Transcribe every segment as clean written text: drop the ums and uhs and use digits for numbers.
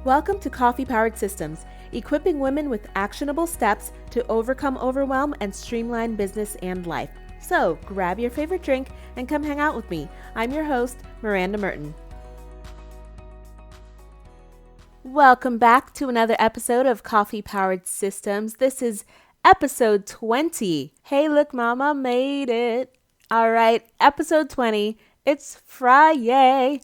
Welcome to Coffee Powered Systems, equipping women with actionable steps to overcome overwhelm and streamline business and life. So grab your favorite drink and come hang out with me. I'm your host, Miranda Merton. Welcome back to another episode of Coffee Powered Systems. This is episode 20. Hey, look, mama, made it. All right, episode 20. It's Friday,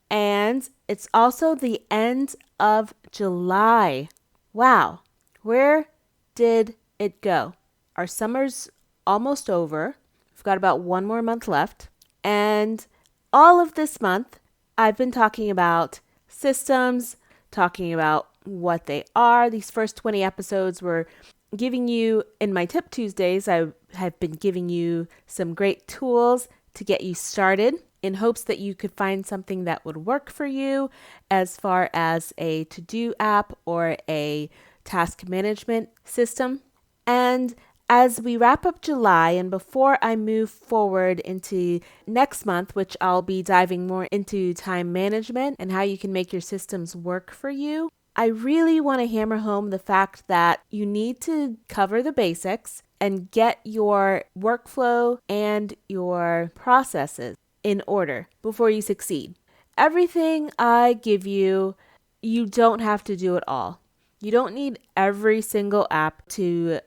and it's also the end of July. Wow, where did it go? Our summer's almost over. We've got about one more month left. And all of this month, I've been talking about systems, talking about what they are. These first 20 episodes were giving you, in my Tip Tuesdays, I have been giving you some great tools to get you started in hopes that you could find something that would work for you as far as a to-do app or a task management system. And as we wrap up July and before I move forward into next month, which I'll be diving more into time management and how you can make your systems work for you, I really want to hammer home the fact that you need to cover the basics and get your workflow and your processes in order before you succeed. Everything I give you, you don't have to do it all. You don't need every single app to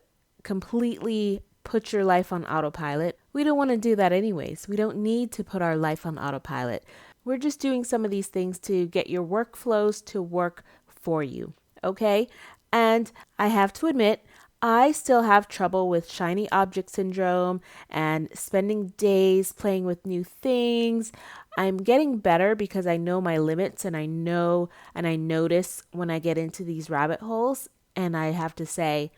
completely put your life on autopilot. We don't want to do that anyways. We don't need to put our life on autopilot. We're just doing some of these things to get your workflows to work for you, okay? And I have to admit, I still have trouble with shiny object syndrome and spending days playing with new things. I'm getting better because I know my limits and I notice when I get into these rabbit holes and I have to say,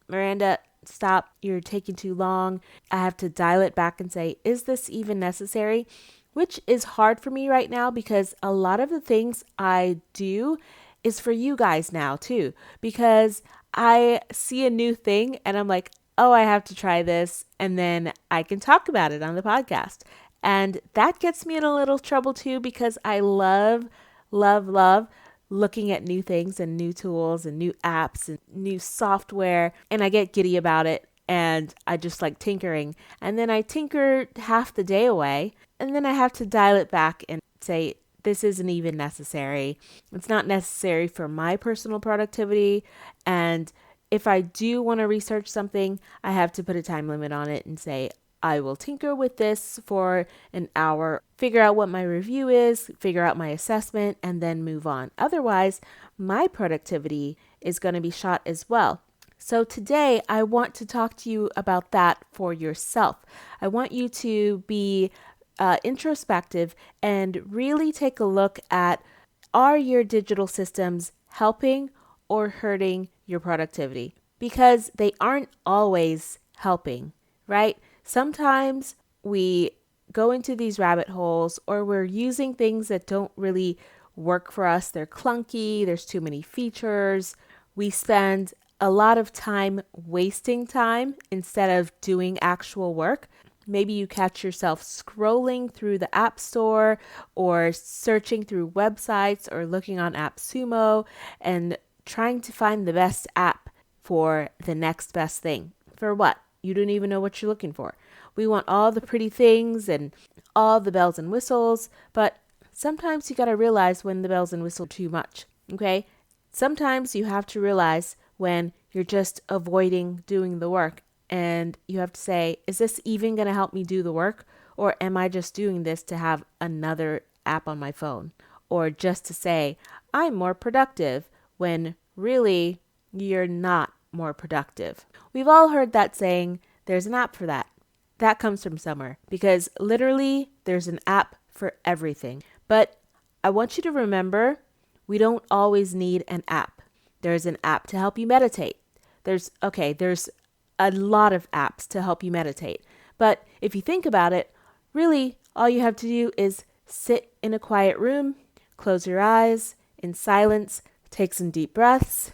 Miranda, stop, you're taking too long. I have to dial it back and say, is this even necessary? Which is hard for me right now because a lot of the things I do is for you guys now too, because I see a new thing and I'm like, oh, I have to try this. And then I can talk about it on the podcast. And that gets me in a little trouble too, because I love looking at new things and new tools and new apps and new software. And I get giddy about it. And I just like tinkering. And then I tinker half the day away. And then I have to dial it back and say, this isn't even necessary. It's not necessary for my personal productivity. And if I do want to research something, I have to put a time limit on it and say, I will tinker with this for an hour, figure out what my review is, figure out my assessment, and then move on. Otherwise, my productivity is going to be shot as well. So today, I want to talk to you about that for yourself. I want you to be introspective and really take a look at, are your digital systems helping or hurting your productivity? Because they aren't always helping, right? Sometimes we go into these rabbit holes or we're using things that don't really work for us. They're clunky, there's too many features. We spend a lot of time wasting time instead of doing actual work. Maybe you catch yourself scrolling through the App Store or searching through websites or looking on AppSumo and trying to find the best app for the next best thing. For what? You don't even know what you're looking for. We want all the pretty things and all the bells and whistles, but sometimes you got to realize when the bells and whistles are too much, okay? Sometimes you have to realize when you're just avoiding doing the work. And you have to say, is this even going to help me do the work? Or am I just doing this to have another app on my phone? Or just to say, I'm more productive, when really you're not more productive. We've all heard that saying, there's an app for that. That comes from somewhere, because literally there's an app for everything. But I want you to remember, we don't always need an app. There's an app to help you meditate. There's a lot of apps to help you meditate. But if you think about it, really all you have to do is sit in a quiet room, close your eyes in silence, take some deep breaths,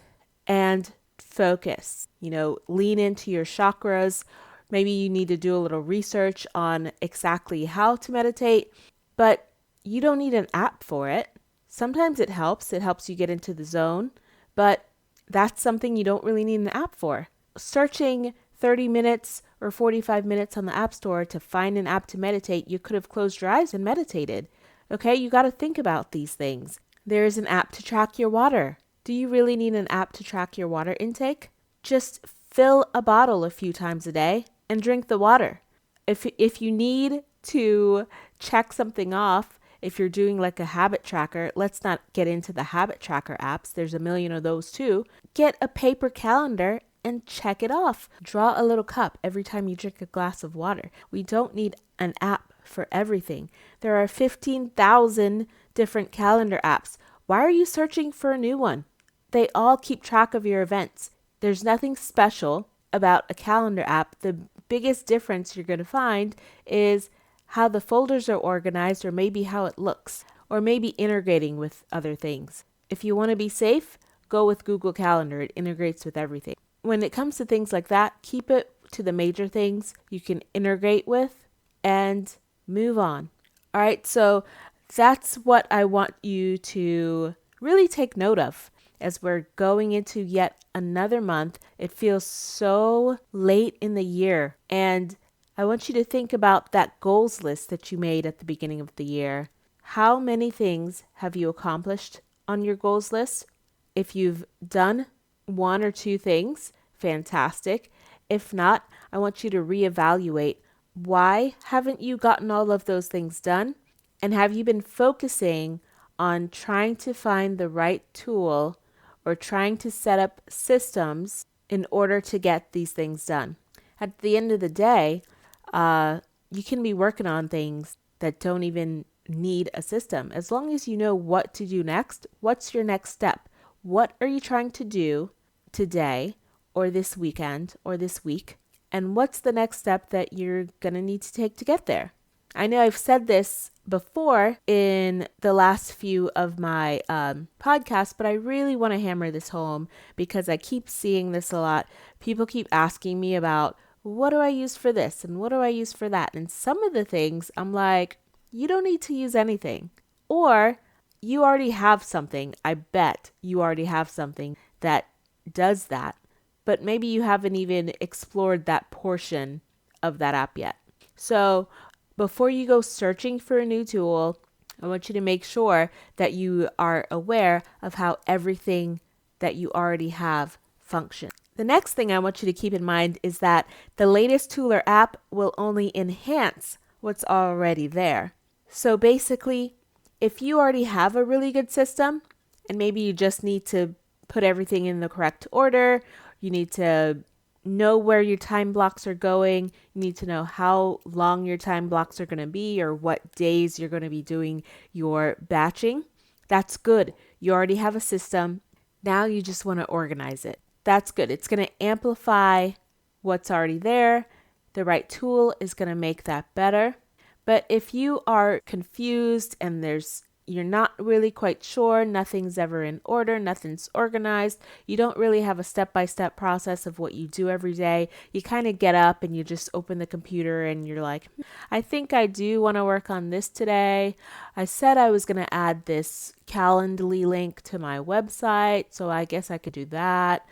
and focus. Lean into your chakras. Maybe you need to do a little research on exactly how to meditate, but you don't need an app for it. Sometimes it helps. It helps you get into the zone, but that's something you don't really need an app for. Searching 30 minutes or 45 minutes on the App Store to find an app to meditate, you could have closed your eyes and meditated. Okay, you got to think about these things. There is an app to track your water. Do you really need an app to track your water intake? Just fill a bottle a few times a day and drink the water. If you need to check something off, if you're doing like a habit tracker, let's not get into the habit tracker apps. There's a million of those too. Get a paper calendar and check it off. Draw a little cup every time you drink a glass of water. We don't need an app for everything. There are 15,000 different calendar apps. Why are you searching for a new one? They all keep track of your events. There's nothing special about a calendar app. The biggest difference you're going to find is how the folders are organized, or maybe how it looks, or maybe integrating with other things. If you want to be safe, go with Google Calendar. It integrates with everything. When it comes to things like that, keep it to the major things you can integrate with and move on. All right, so that's what I want you to really take note of as we're going into yet another month. It feels so late in the year, and I want you to think about that goals list that you made at the beginning of the year. How many things have you accomplished on your goals list? If you've done one or two things, fantastic. If not, I want you to reevaluate. Why haven't you gotten all of those things done? And have you been focusing on trying to find the right tool or trying to set up systems in order to get these things done? At the end of the day, you can be working on things that don't even need a system. As long as you know what to do next, what's your next step? What are you trying to do today or this weekend or this week? And what's the next step that you're going to need to take to get there? I know I've said this before in the last few of my podcasts, but I really want to hammer this home because I keep seeing this a lot. People keep asking me about, what do I use for this? And what do I use for that? And some of the things I'm like, you don't need to use anything. Or you already have something. I bet you already have something that does that. But maybe you haven't even explored that portion of that app yet. So before you go searching for a new tool, I want you to make sure that you are aware of how everything that you already have functions. The next thing I want you to keep in mind is that the latest tool or app will only enhance what's already there. So basically, if you already have a really good system and maybe you just need to put everything in the correct order, you need to know where your time blocks are going, you need to know how long your time blocks are going to be or what days you're going to be doing your batching, that's good. You already have a system. Now you just want to organize it. That's good. It's going to amplify what's already there. The right tool is going to make that better. But if you are confused and you're not really quite sure, nothing's ever in order, nothing's organized, you don't really have a step-by-step process of what you do every day, you kind of get up and you just open the computer and you're like, I think I do want to work on this today. I said I was going to add this Calendly link to my website, so I guess I could do that.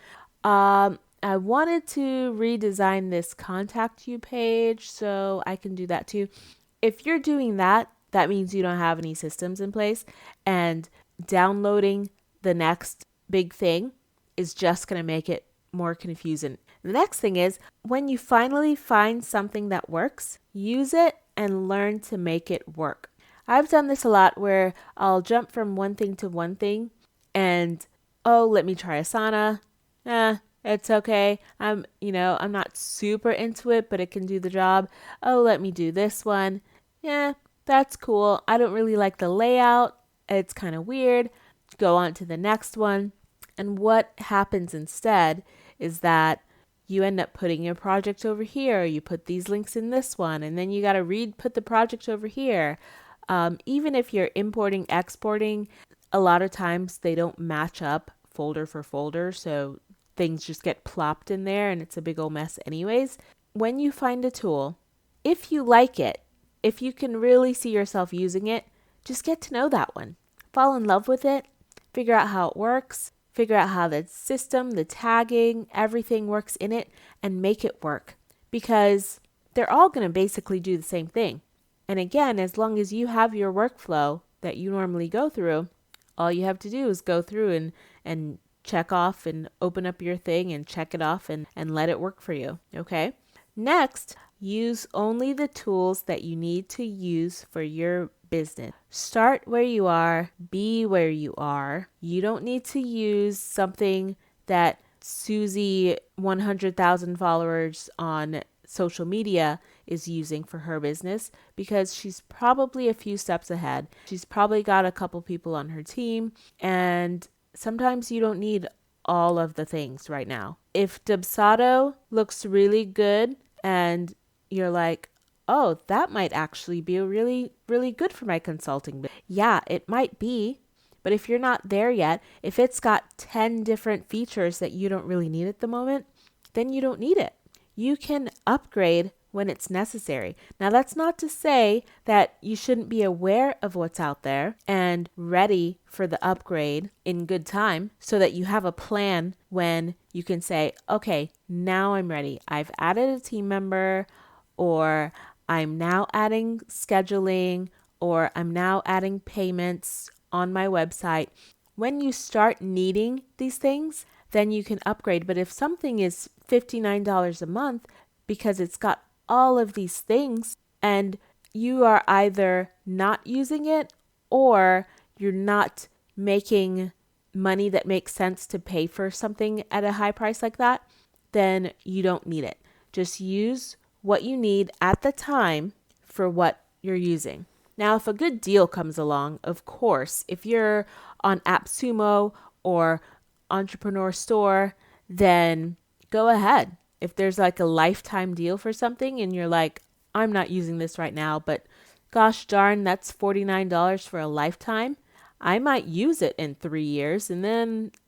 I wanted to redesign this contact you page, so I can do that too. If you're doing that, that means you don't have any systems in place, and downloading the next big thing is just going to make it more confusing. The next thing is, when you finally find something that works, use it and learn to make it work. I've done this a lot where I'll jump from one thing to one thing and, let me try Asana. It's okay. I'm not super into it, but it can do the job. Let me do this one. Yeah, that's cool. I don't really like the layout. It's kind of weird. Go on to the next one. And what happens instead is that you end up putting your project over here. You put these links in this one, and then you got to put the project over here. Even if you're importing, exporting, a lot of times they don't match up folder for folder. So things just get plopped in there and it's a big old mess anyways. When you find a tool, if you like it, if you can really see yourself using it, just get to know that one. fall in love with it, figure out how it works, figure out how the system, the tagging, everything works in it, and make it work. Because they're all going to basically do the same thing. And again, as long as you have your workflow that you normally go through, all you have to do is go through and check off and open up your thing and check it off and let it work for you. Okay. Next, use only the tools that you need to use for your business. Start where you are, be where you are. You don't need to use something that Susie 100,000 followers on social media is using for her business, because she's probably a few steps ahead. She's probably got a couple people on her team, and sometimes you don't need all of the things right now. If Dubsado looks really good and you're like, oh, that might actually be really, really good for my consulting. Yeah, it might be. But if you're not there yet, if it's got 10 different features that you don't really need at the moment, then you don't need it. You can upgrade when it's necessary. Now, that's not to say that you shouldn't be aware of what's out there and ready for the upgrade in good time, so that you have a plan when you can say, okay, now I'm ready. I've added a team member, or I'm now adding scheduling, or I'm now adding payments on my website. When you start needing these things, then you can upgrade. But if something is $59 a month because it's got all of these things and you are either not using it or you're not making money that makes sense to pay for something at a high price like that, then you don't need it. Just use what you need at the time for what you're using. Now, if a good deal comes along, of course, if you're on AppSumo or Entrepreneur Store, then go ahead. If there's like a lifetime deal for something and you're like, I'm not using this right now, but gosh darn, that's $49 for a lifetime. I might use it in 3 years and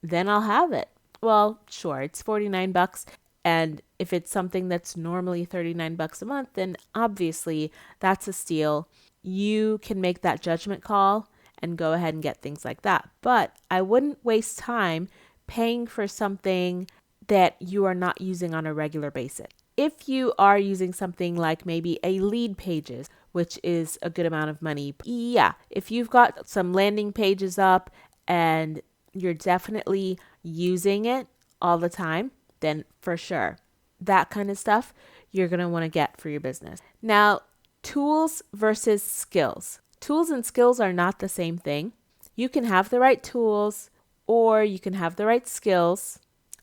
then I'll have it. Well, sure, it's $49. And if it's something that's normally $39 a month, then obviously that's a steal. You can make that judgment call and go ahead and get things like that. But I wouldn't waste time paying for something that you are not using on a regular basis. If you are using something like maybe a lead pages, which is a good amount of money, yeah, if you've got some landing pages up and you're definitely using it all the time, then for sure, that kind of stuff you're going to want to get for your business. Now, tools versus skills. Tools and skills are not the same thing. You can have the right tools, or you can have the right skills,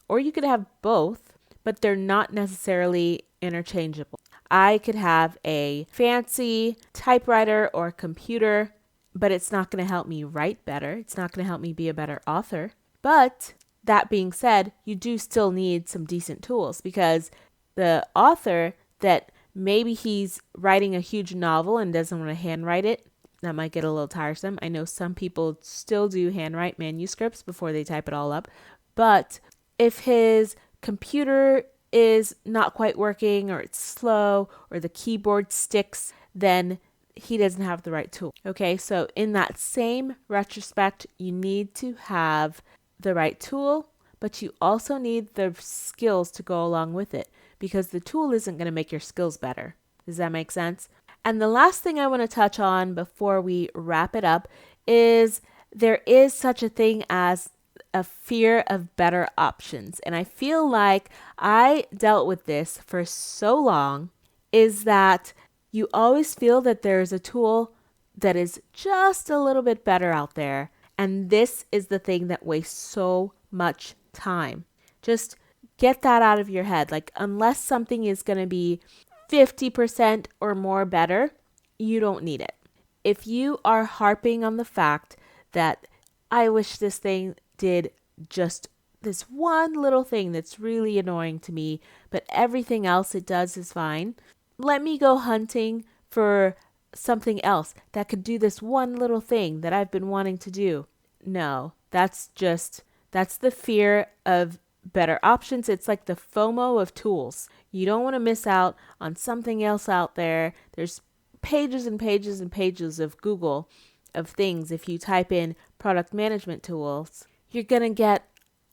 or you could have both, but they're not necessarily interchangeable. I could have a fancy typewriter or computer, but it's not going to help me write better. It's not going to help me be a better author. But that being said, you do still need some decent tools, because the author that maybe he's writing a huge novel and doesn't want to handwrite it, that might get a little tiresome. I know some people still do handwrite manuscripts before they type it all up. But if his computer is not quite working, or it's slow, or the keyboard sticks, then he doesn't have the right tool. Okay, so in that same retrospect, you need to have the right tool, but you also need the skills to go along with it, because the tool isn't going to make your skills better. Does that make sense? And the last thing I want to touch on before we wrap it up is there is such a thing as a fear of better options. And I feel like I dealt with this for so long, is that you always feel that there's a tool that is just a little bit better out there. And this is the thing that wastes so much time. Just get that out of your head. Like, unless something is going to be 50% or more better, you don't need it. If you are harping on the fact that I wish this thing did just this one little thing that's really annoying to me, but everything else it does is fine, let me go hunting for something else that could do this one little thing that I've been wanting to do. No, that's the fear of better options. It's like the FOMO of tools. You don't want to miss out on something else out there. There's pages and pages and pages of Google of things. If you type in product management tools, you're going to get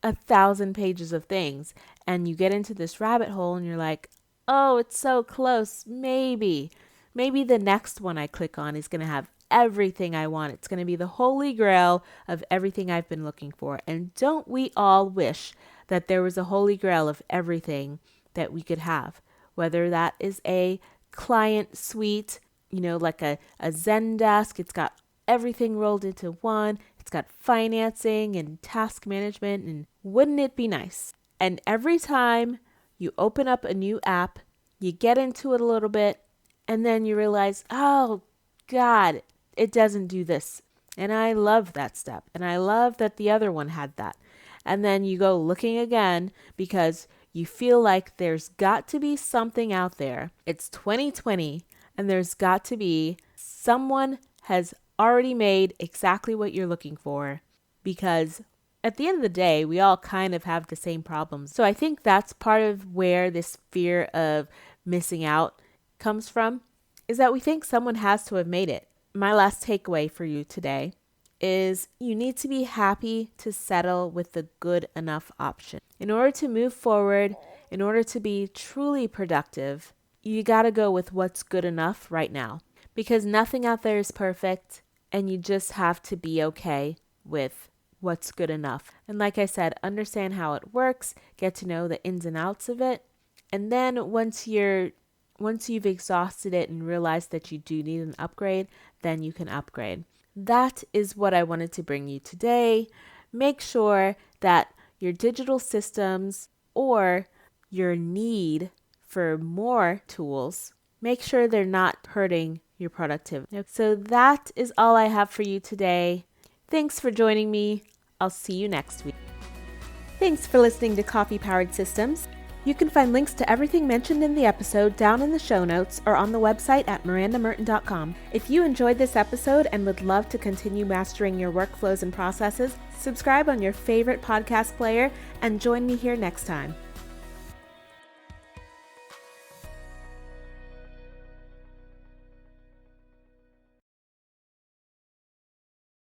1,000 pages of things, and you get into this rabbit hole and you're like, oh, it's so close. Maybe the next one I click on is going to have everything I want. It's going to be the holy grail of everything I've been looking for. And don't we all wish that there was a holy grail of everything that we could have, whether that is a client suite, like a Zendesk. It's got everything rolled into one. It's got financing and task management, and wouldn't it be nice? And every time you open up a new app, you get into it a little bit, and then you realize, oh God, it doesn't do this. And I love that step. And I love that the other one had that. And then you go looking again because you feel like there's got to be something out there. It's 2020, and there's got to be someone has already made exactly what you're looking for, because at the end of the day, we all kind of have the same problems. So I think that's part of where this fear of missing out comes from, is that we think someone has to have made it. My last takeaway for you today is you need to be happy to settle with the good enough option. In order to move forward, in order to be truly productive, you got to go with what's good enough right now, because nothing out there is perfect, and you just have to be okay with what's good enough. And like I said, understand how it works, get to know the ins and outs of it, and then once you've exhausted it and realized that you do need an upgrade, then you can upgrade. That is what I wanted to bring you today. Make sure that your digital systems or your need for more tools, make sure they're not hurting your productivity. So that is all I have for you today. Thanks for joining me. I'll see you next week. Thanks for listening to Coffee Powered Systems. You can find links to everything mentioned in the episode down in the show notes or on the website at mirandamerton.com. If you enjoyed this episode and would love to continue mastering your workflows and processes, subscribe on your favorite podcast player and join me here next time.